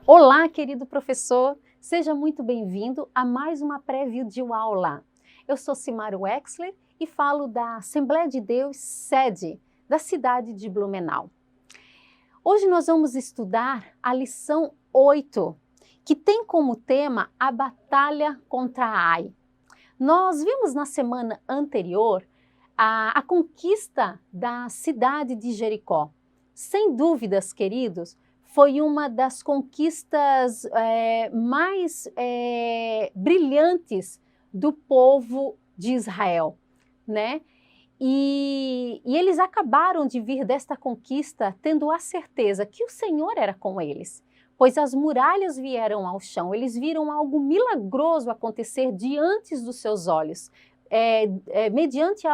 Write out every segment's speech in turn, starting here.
Olá, querido professor, seja muito bem-vindo a mais uma preview de aula. Eu sou Simara Wexler e falo da Assembleia de Deus, sede da cidade de Blumenau. Hoje nós vamos estudar a lição 8, que tem como tema a batalha contra a Ai. Nós vimos na semana anterior a conquista da cidade de Jericó. Sem dúvidas, queridos, foi uma das conquistas mais brilhantes do povo de Israel, né? E eles acabaram de vir desta conquista tendo a certeza que o Senhor era com eles, pois as muralhas vieram ao chão, eles viram algo milagroso acontecer diante dos seus olhos, mediante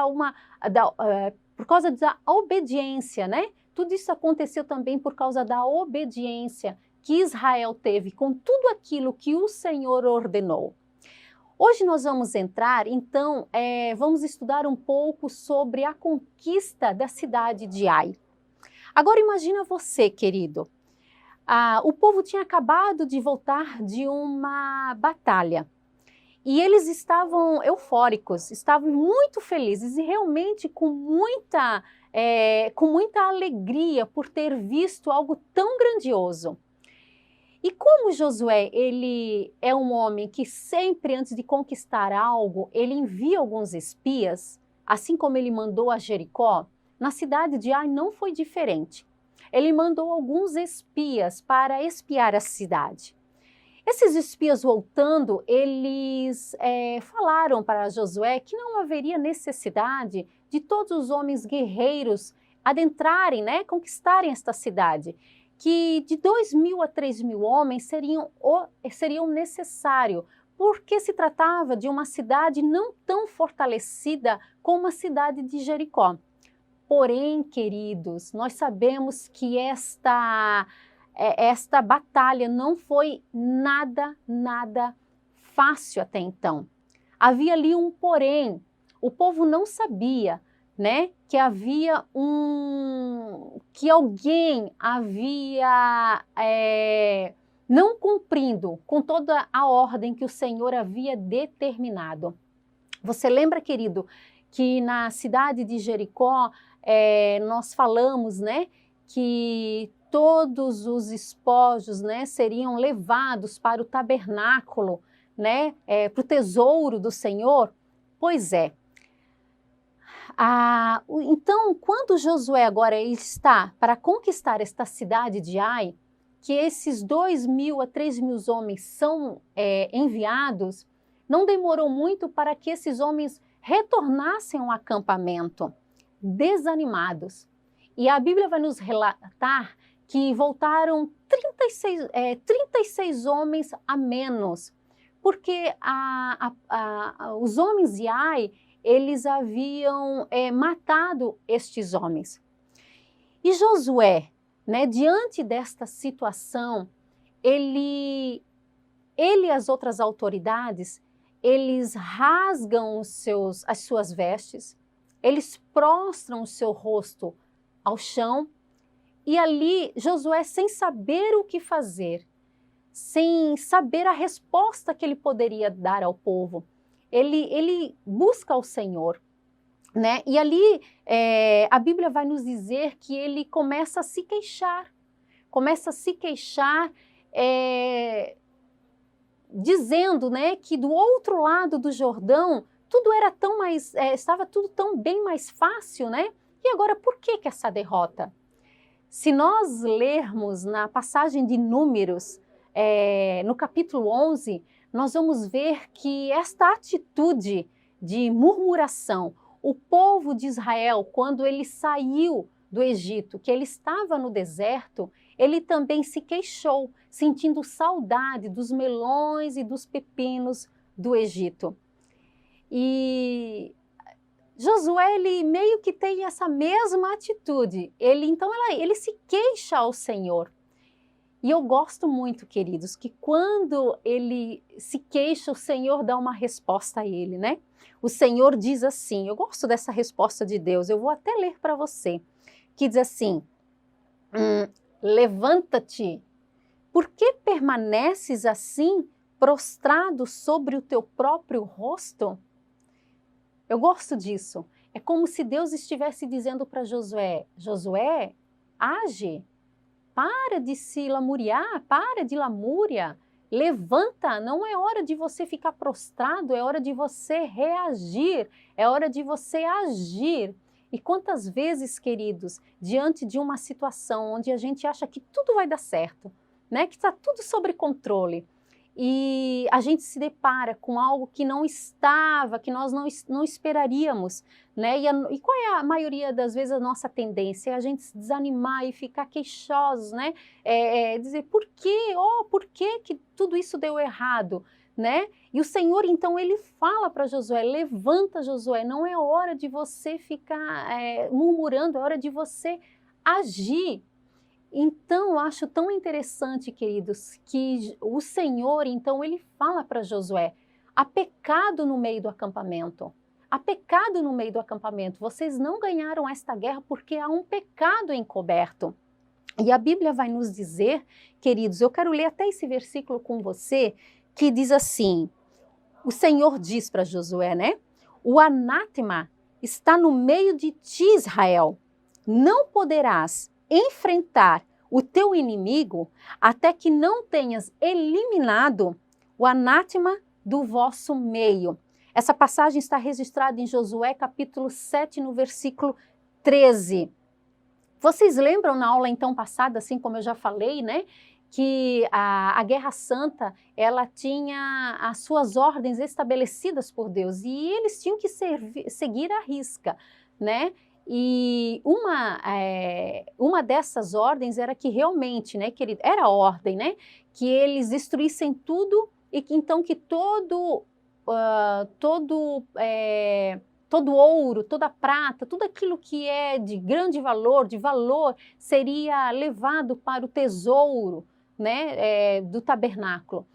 por causa da obediência, né? Tudo isso aconteceu também por causa da obediência que Israel teve com tudo aquilo que o Senhor ordenou. Hoje nós vamos entrar, então, vamos estudar um pouco sobre a conquista da cidade de Ai. Agora imagina você, querido, o povo tinha acabado de voltar de uma batalha e eles estavam eufóricos, estavam muito felizes e realmente com muita alegria por ter visto algo tão grandioso. E como Josué, ele é um homem que sempre antes de conquistar algo, ele envia alguns espias, assim como ele mandou a Jericó, na cidade de Ai não foi diferente. Ele mandou alguns espias para espiar a cidade. Esses espias voltando, eles falaram para Josué que não haveria necessidade de todos os homens guerreiros adentrarem, né, conquistarem esta cidade, que de 2.000 a 3.000 homens seriam necessários, porque se tratava de uma cidade não tão fortalecida como a cidade de Jericó. Porém, queridos, nós sabemos que esta batalha não foi nada fácil até então. Havia ali um porém. O povo não sabia, né, que alguém havia não cumprindo com toda a ordem que o Senhor havia determinado. Você lembra, querido, que na cidade de Jericó nós falamos, né, que todos os espojos, né, seriam levados para o tabernáculo, né, para o tesouro do Senhor? Pois é. Então, quando Josué agora está para conquistar esta cidade de Ai, que esses 2.000 a 3.000 homens são enviados, não demorou muito para que esses homens retornassem ao acampamento, desanimados. E a Bíblia vai nos relatar que voltaram 36 homens a menos, porque os homens de Ai, eles haviam matado estes homens. E Josué, né, diante desta situação, ele e as outras autoridades, eles rasgam as suas vestes, eles prostram o seu rosto ao chão, e ali Josué, sem saber o que fazer, sem saber a resposta que ele poderia dar ao povo, ele busca o Senhor, né? E ali a Bíblia vai nos dizer que ele começa a se queixar, dizendo, né, que do outro lado do Jordão tudo era estava tudo tão bem mais fácil, né? E agora por que essa derrota? Se nós lermos na passagem de Números, no capítulo 11, nós vamos ver que esta atitude de murmuração, o povo de Israel, quando ele saiu do Egito, que ele estava no deserto, ele também se queixou, sentindo saudade dos melões e dos pepinos do Egito. E Josué, ele meio que tem essa mesma atitude. Ele se queixa ao Senhor. E eu gosto muito, queridos, que quando ele se queixa, o Senhor dá uma resposta a ele, né? O Senhor diz assim, eu gosto dessa resposta de Deus, eu vou até ler para você, que diz assim, levanta-te, Por que permaneces assim, prostrado sobre o teu próprio rosto? Eu gosto disso. É como se Deus estivesse dizendo para Josué, Josué, age, para de se lamuriar, para de lamúria, levanta, não é hora de você ficar prostrado, é hora de você reagir, é hora de você agir. E quantas vezes, queridos, diante de uma situação onde a gente acha que tudo vai dar certo, né, que está tudo sob controle, e a gente se depara com algo que não estava, que nós não esperaríamos, né? E qual é a maioria das vezes a nossa tendência? É a gente se desanimar e ficar queixosos, né? Dizer, por quê? Oh, por que que tudo isso deu errado? Né? E o Senhor, então, ele fala para Josué, levanta, Josué, não é hora de você ficar murmurando, é hora de você agir. Então, eu acho tão interessante, queridos, que o Senhor, então, ele fala para Josué, há pecado no meio do acampamento. Há pecado no meio do acampamento. Vocês não ganharam esta guerra porque há um pecado encoberto. E a Bíblia vai nos dizer, queridos, eu quero ler até esse versículo com você, que diz assim, o Senhor diz para Josué, né? O anátema está no meio de ti, Israel. Não poderás enfrentar o teu inimigo até que não tenhas eliminado o anátema do vosso meio. Essa passagem está registrada em Josué capítulo 7, no versículo 13. Vocês lembram na aula então passada, assim como eu já falei, né? Que a Guerra Santa, ela tinha as suas ordens estabelecidas por Deus e eles tinham que seguir à risca, né? E uma dessas ordens era que realmente, né, querido, era a ordem, né, que eles destruíssem tudo e que então que todo ouro, toda prata, tudo aquilo que é de grande valor, seria levado para o tesouro, né, do tabernáculo.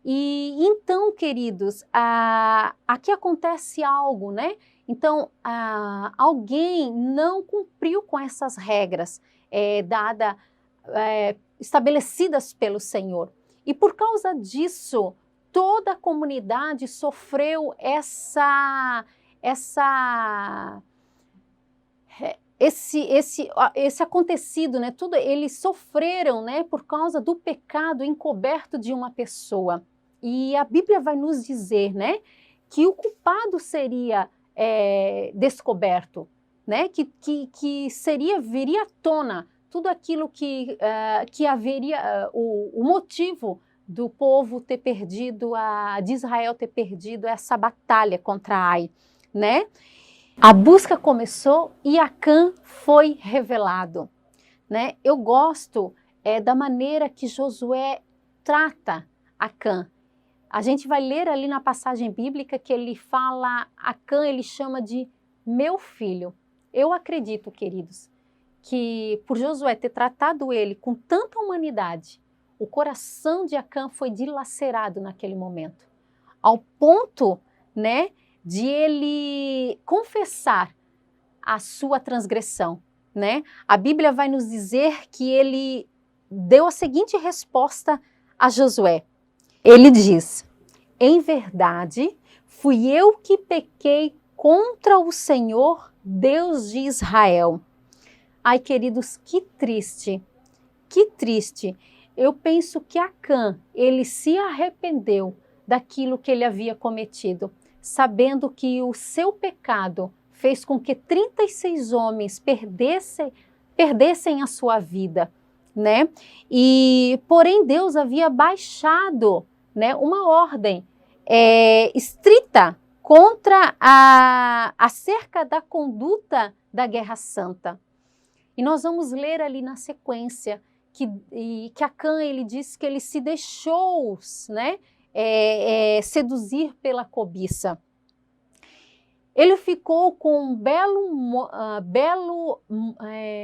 E então, queridos, aqui acontece algo, né? Então, alguém não cumpriu com essas regras estabelecidas pelo Senhor. E por causa disso, toda a comunidade sofreu esse acontecido, né? Eles sofreram, né, por causa do pecado encoberto de uma pessoa. E a Bíblia vai nos dizer, né, que o culpado seria descoberto, né, que viria à tona tudo aquilo que haveria, o motivo do povo ter perdido, de Israel ter perdido essa batalha contra Ai, né? A busca começou e Acã foi revelado, né? Eu gosto da maneira que Josué trata Acã. A gente vai ler ali na passagem bíblica que ele fala, Acã ele chama de meu filho. Eu acredito, queridos, que por Josué ter tratado ele com tanta humanidade, o coração de Acã foi dilacerado naquele momento, ao ponto, né, de ele confessar a sua transgressão, né? A Bíblia vai nos dizer que ele deu a seguinte resposta a Josué. Ele diz, em verdade, fui eu que pequei contra o Senhor, Deus de Israel. Ai, queridos, que triste, que triste. Eu penso que Acã, ele se arrependeu daquilo que ele havia cometido, sabendo que o seu pecado fez com que 36 homens perdessem a sua vida, né? E, porém, Deus havia baixado, né, uma ordem estrita contra acerca da conduta da Guerra Santa. E nós vamos ler ali na sequência que Acã, ele diz que ele se deixou, né, seduzir pela cobiça. Ele ficou com um belo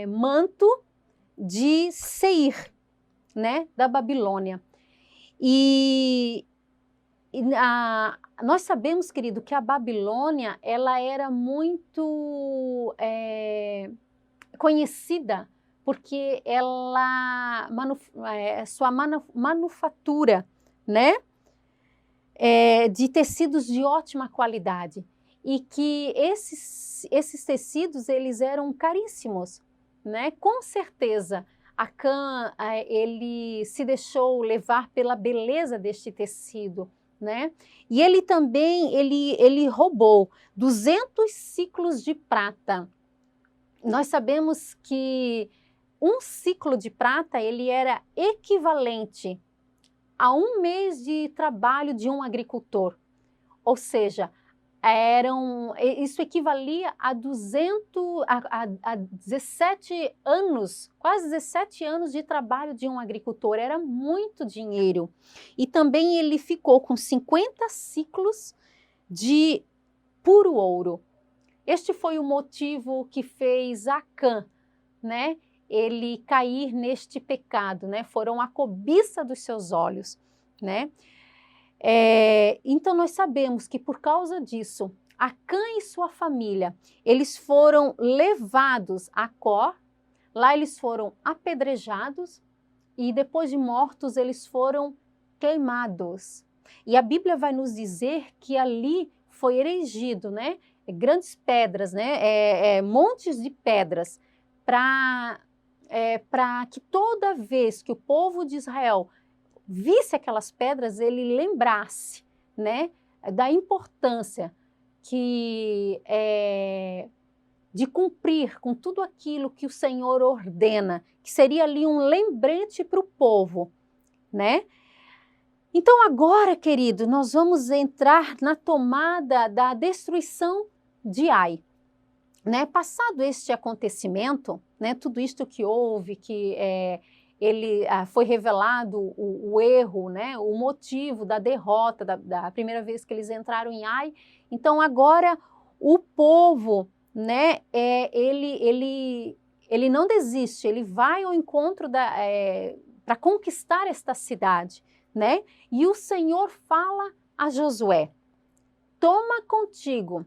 manto de Seir, né, da Babilônia. E nós sabemos, querido, que a Babilônia ela era muito conhecida porque ela sua manufatura, né, de tecidos de ótima qualidade, e que esses tecidos eles eram caríssimos, né? Com certeza Acã ele se deixou levar pela beleza deste tecido, né? E ele também ele roubou 200 ciclos de prata. Nós sabemos que um ciclo de prata ele era equivalente a 1 mês de trabalho de um agricultor, ou seja, isso equivalia a 17 anos, quase 17 anos de trabalho de um agricultor, era muito dinheiro. E também ele ficou com 50 ciclos de puro ouro. Este foi o motivo que fez Acã, né, ele cair neste pecado, né, foram a cobiça dos seus olhos, né. Então nós sabemos que por causa disso, Acã e sua família, eles foram levados a Cor, lá eles foram apedrejados e depois de mortos eles foram queimados. E a Bíblia vai nos dizer que ali foi erigido, né, grandes pedras, né, montes de pedras, para que toda vez que o povo de Israel visse aquelas pedras, ele lembrasse, né, da importância de cumprir com tudo aquilo que o Senhor ordena, que seria ali um lembrete para o povo, né? Então agora, querido, nós vamos entrar na tomada da destruição de Ai. Né? Passado este acontecimento, né, tudo isto que houve, que foi revelado o erro, né, o motivo da derrota, da primeira vez que eles entraram em Ai. Então agora o povo, né, ele não desiste, ele vai ao encontro para conquistar esta cidade, né? E o Senhor fala a Josué: toma contigo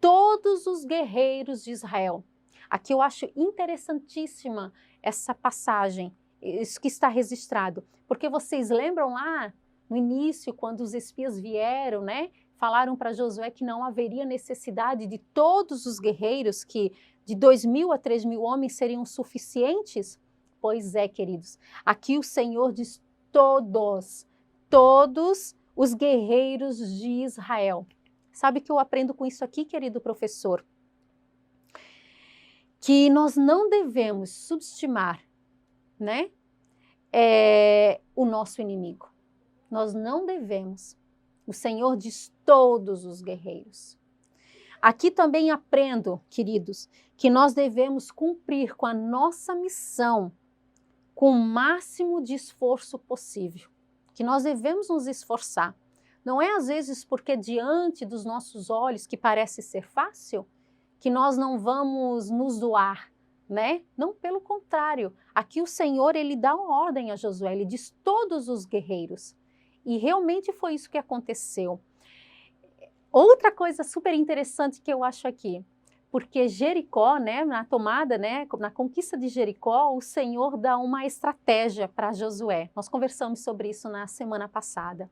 todos os guerreiros de Israel. Aqui eu acho interessantíssima essa passagem, isso que está registrado, porque vocês lembram lá no início, quando os espias vieram, né, falaram para Josué que não haveria necessidade de todos os guerreiros, que de 2.000 a 3.000 homens seriam suficientes? Pois é, queridos, aqui o Senhor diz todos os guerreiros de Israel. Sabe o que eu aprendo com isso aqui, querido professor? Que nós não devemos subestimar, né, o nosso inimigo. Nós não devemos. O Senhor diz todos os guerreiros. Aqui também aprendo, queridos, que nós devemos cumprir com a nossa missão com o máximo de esforço possível. Que nós devemos nos esforçar. Não é às vezes porque diante dos nossos olhos, que parece ser fácil, que nós não vamos nos doar, né? Não, pelo contrário. Aqui o Senhor, ele dá uma ordem a Josué, ele diz todos os guerreiros. E realmente foi isso que aconteceu. Outra coisa super interessante que eu acho aqui, porque Jericó, né, na tomada, né, na conquista de Jericó, o Senhor dá uma estratégia para Josué. Nós conversamos sobre isso na semana passada.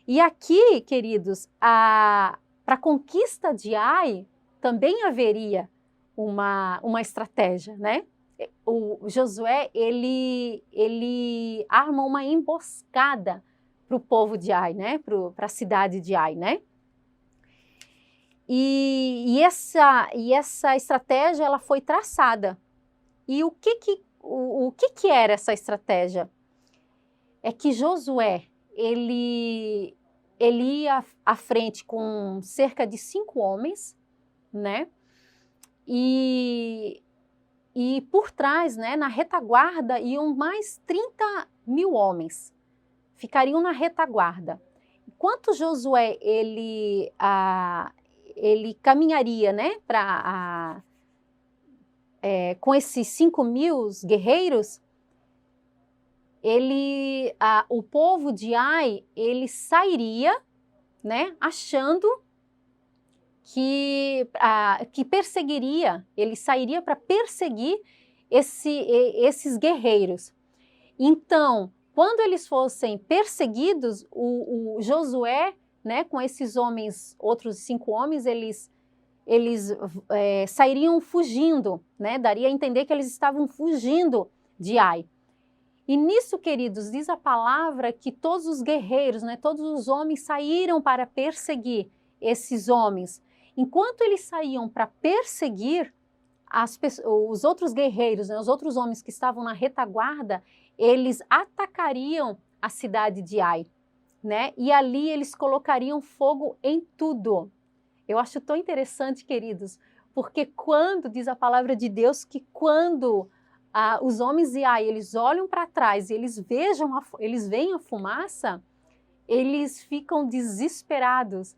E aqui, queridos, para a conquista de Ai, também haveria uma estratégia, né? O Josué, ele arma uma emboscada para o povo de Ai, né? Para a cidade de Ai, né? E essa estratégia, ela foi traçada. E o que era essa estratégia? É que Josué, ele ia à frente com cerca de 5 homens, né? E por trás, né, na retaguarda, iam mais 30.000 homens. Ficariam na retaguarda. Enquanto Josué, ele caminharia, né, com esses 5.000 guerreiros, o povo de Ai, ele sairia, né, achando que perseguiria, ele sairia para perseguir esses guerreiros. Então, quando eles fossem perseguidos, o Josué, né, com esses homens, outros 5 homens, eles sairiam fugindo, né? Daria a entender que eles estavam fugindo de Ai. E nisso, queridos, diz a palavra que todos os guerreiros, né, todos os homens saíram para perseguir esses homens. Enquanto eles saíam para perseguir os outros guerreiros, né, os outros homens que estavam na retaguarda, eles atacariam a cidade de Ai, né? E ali eles colocariam fogo em tudo. Eu acho tão interessante, queridos, porque quando, diz a palavra de Deus, que quando os homens de Ai, eles olham para trás e eles veem a fumaça, eles ficam desesperados.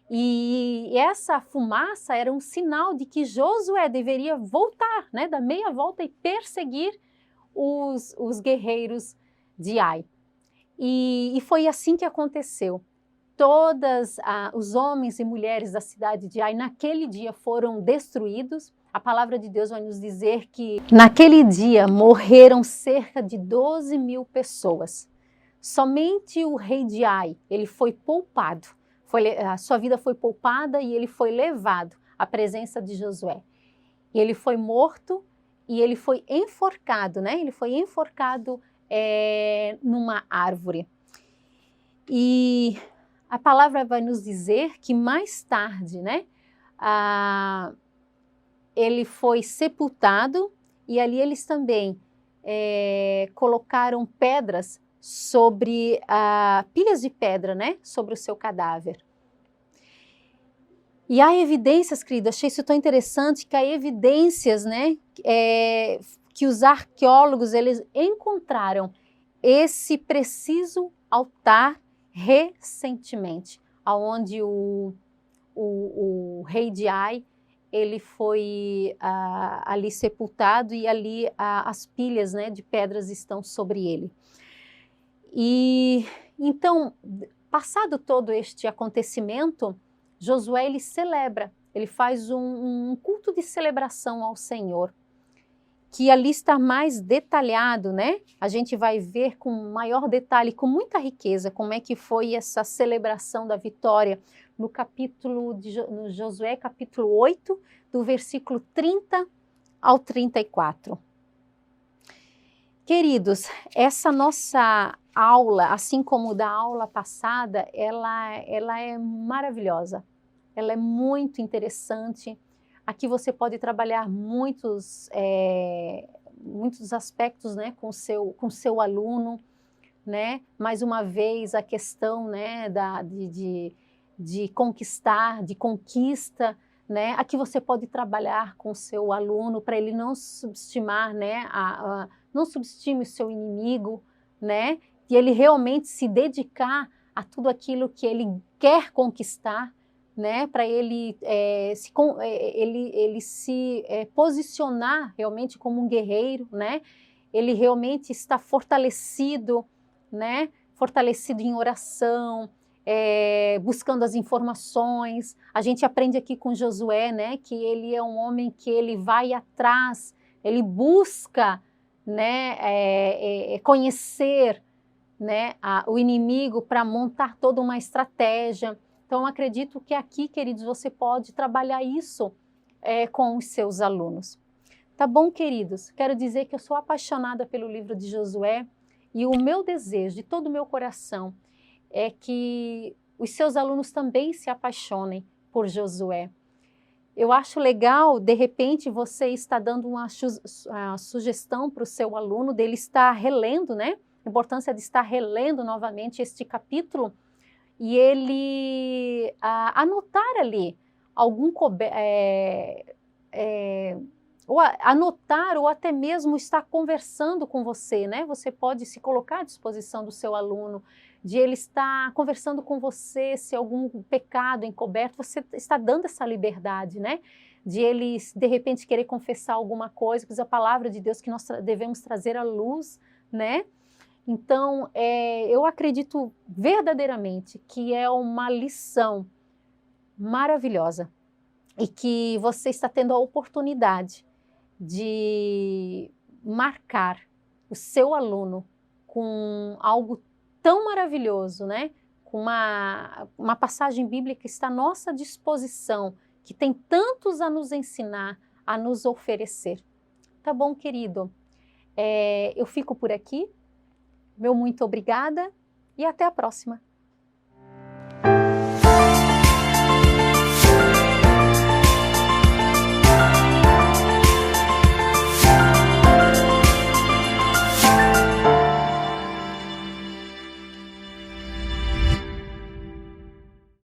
E essa fumaça era um sinal de que Josué deveria voltar, né, dar meia volta e perseguir os guerreiros de Ai. E foi assim que aconteceu. Todos os homens e mulheres da cidade de Ai naquele dia foram destruídos. A palavra de Deus vai nos dizer que naquele dia morreram cerca de 12.000 pessoas. Somente o rei de Ai, ele foi poupado. A sua vida foi poupada e ele foi levado à presença de Josué. E ele foi morto e ele foi enforcado, né? Ele foi enforcado numa árvore. E a palavra vai nos dizer que mais tarde, né, ele foi sepultado e ali eles também colocaram pedras sobre pilhas de pedra, né, sobre o seu cadáver. E há evidências, querido, achei isso tão interessante, que há evidências, né, que os arqueólogos eles encontraram esse preciso altar recentemente, aonde o rei de Ai ele foi ali sepultado e ali as pilhas, né, de pedras estão sobre ele. E então, passado todo este acontecimento, Josué ele celebra, ele faz um culto de celebração ao Senhor, que ali está mais detalhado, né? A gente vai ver com maior detalhe, com muita riqueza, como é que foi essa celebração da vitória no no Josué capítulo 8, do versículo 30 ao 34. Queridos, essa nossa aula, assim como da aula passada, ela é maravilhosa, ela é muito interessante. Aqui você pode trabalhar muitos aspectos, né, com seu aluno, né? Mais uma vez a questão, né, de conquistar, de conquista, né? Aqui você pode trabalhar com o seu aluno para ele não subestimar, né, não subestime o seu inimigo, né? E ele realmente se dedicar a tudo aquilo que ele quer conquistar, né, para ele se posicionar realmente como um guerreiro, né? Ele realmente está fortalecido, né? Fortalecido em oração, buscando as informações. A gente aprende aqui com Josué, né, que ele é um homem que ele vai atrás, ele busca, né, conhecer, né, o inimigo para montar toda uma estratégia. Então, acredito que aqui, queridos, você pode trabalhar isso com os seus alunos. Tá bom, queridos? Quero dizer que eu sou apaixonada pelo livro de Josué e o meu desejo de todo o meu coração é que os seus alunos também se apaixonem por Josué. Eu acho legal, de repente, você está dando uma sugestão para o seu aluno dele estar relendo, né? A importância de estar relendo novamente este capítulo e ele anotar ali ou anotar ou até mesmo estar conversando com você, né? Você pode se colocar à disposição do seu aluno, de ele estar conversando com você, se algum pecado encoberto, você está dando essa liberdade, né? De ele, de repente, querer confessar alguma coisa, pois a palavra de Deus que nós devemos trazer à luz, né? Então, eu acredito verdadeiramente que é uma lição maravilhosa e que você está tendo a oportunidade de marcar o seu aluno com algo tão maravilhoso, né? Com uma passagem bíblica que está à nossa disposição, que tem tantos a nos ensinar, a nos oferecer. Tá bom, querido? Eu fico por aqui. Meu muito obrigada e até a próxima.